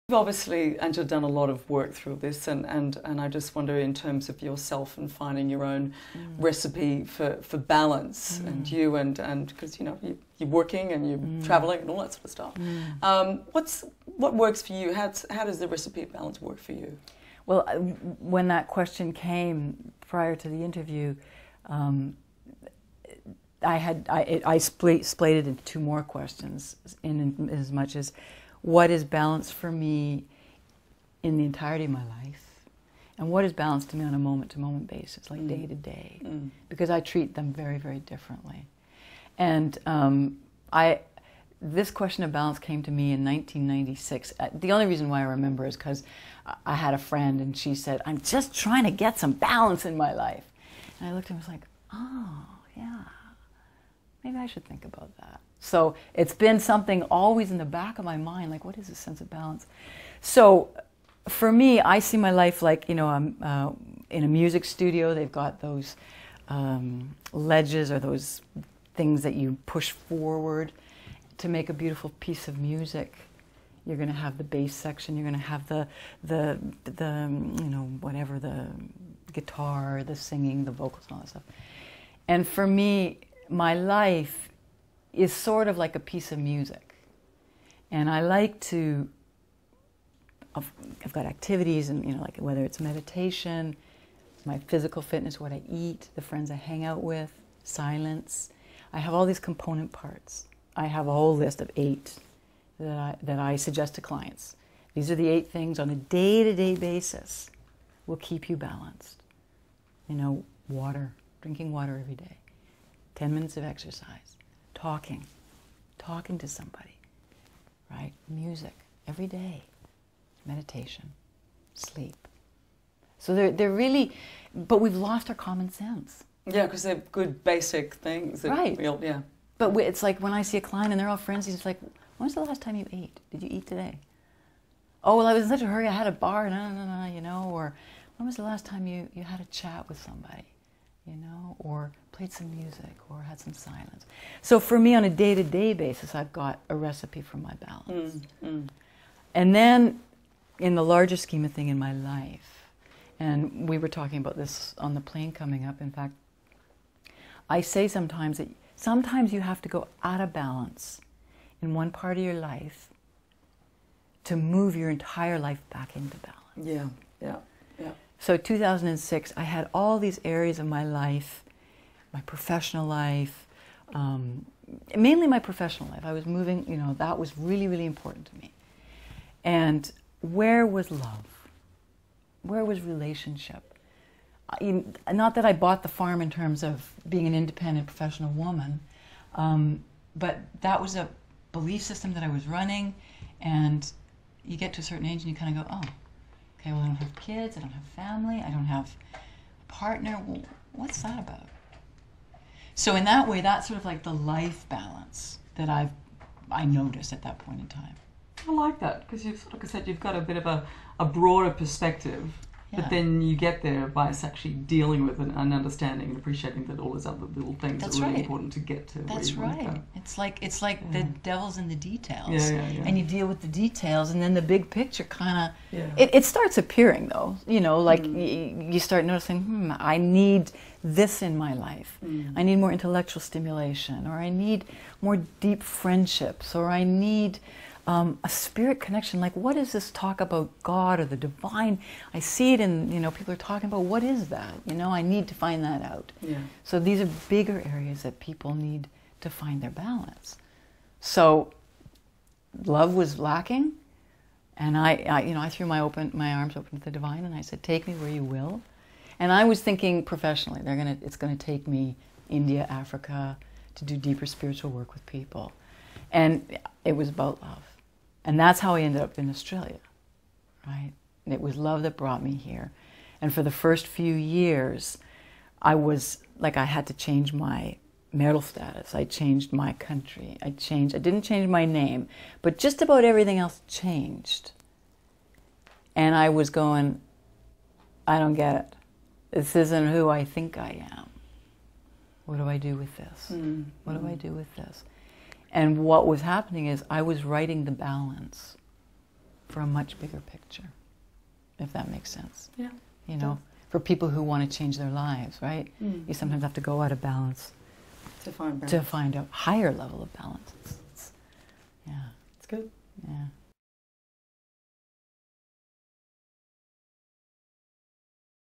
You've obviously, Angela, done a lot of work through this, and I just wonder, in terms of yourself and finding your own recipe for balance, and you and because you're working and you're traveling and all that sort of stuff. What works for you? How does the recipe of balance work for you? Well, when that question came prior to the interview, I split it into two more questions, in as much as what is balance for me in the entirety of my life, and what is balance to me on a moment-to-moment basis, like day to day, because I treat them very, very differently. And this question of balance came to me in 1996. The only reason why I remember is because I had a friend and she said, "I'm just trying to get some balance in my life." And I looked at her and was like, "Oh, yeah, maybe I should think about that." So it's been something always in the back of my mind, like, what is this sense of balance? So for me, I see my life like, I'm in a music studio. They've got those ledges, or those things that you push forward to make a beautiful piece of music. You're going to have the bass section. You're going to have the whatever, the guitar, the singing, the vocals, and all that stuff. And for me, my life is sort of like a piece of music. And I like to, I've got activities, and like whether it's meditation, my physical fitness, what I eat, the friends I hang out with, silence. I have all these component parts. I have a whole list of 8 that I suggest to clients. These are the 8 things on a day-to-day basis will keep you balanced. Water, drinking water every day, 10 minutes of exercise, talking to somebody, right? Music every day, meditation, sleep. So they're really, but we've lost our common sense. Yeah, because they're good basic things. Right. Yeah. But it's like when I see a client and they're all friends, he's like, "When was the last time you ate? Did you eat today?" "Oh, well, I was in such a hurry, I had a bar, no. Or, "When was the last time you had a chat with somebody, or played some music, or had some silence?" So for me, on a day-to-day basis, I've got a recipe for my balance. And then, in the larger scheme of thing in my life, and we were talking about this on the plane coming up, in fact, I say sometimes that sometimes you have to go out of balance in one part of your life to move your entire life back into balance. Yeah. So 2006, I had all these areas of my life, my professional life, mainly my professional life. I was moving, that was really, really important to me. And where was love? Where was relationship? Not that I bought the farm in terms of being an independent professional woman, but that was a belief system that I was running. And you get to a certain age and you kind of go, "Oh, okay, well, I don't have kids, I don't have family, I don't have a partner. Well, what's that about?" So in that way, that's sort of like the life balance that I noticed at that point in time. I like that, because like I said, you've got a bit of a broader perspective. Yeah. But then you get there by actually dealing with and understanding and appreciating that all those other little things That's are really right. important to get to. That's right. It's like the devil's in the details. Yeah. And you deal with the details, and then the big picture kind of, Yeah. it starts appearing, though. Like you start noticing, I need this in my life. I need more intellectual stimulation, or I need more deep friendships, or I need a spirit connection. Like, what is this talk about God or the divine? I see it in, people are talking about, what is that? I need to find that out. Yeah. So these are bigger areas that people need to find their balance. So love was lacking, and I threw my arms open to the divine, and I said, "Take me where you will." And I was thinking professionally, it's gonna take me India, Africa, to do deeper spiritual work with people. And it was about love. And that's how I ended up in Australia, right? And it was love that brought me here. And for the first few years, I was like, I had to change my marital status. I changed my country. I didn't change my name, but just about everything else changed. And I was going, I don't get it. This isn't who I think I am. What do I do with this? What do I do with this? And what was happening is I was writing the balance for a much bigger picture, if that makes sense. Yeah. You know, for people who want to change their lives, right? You sometimes have to go out of balance to find balance. to find a higher level of balance. Yeah. It's good. Yeah.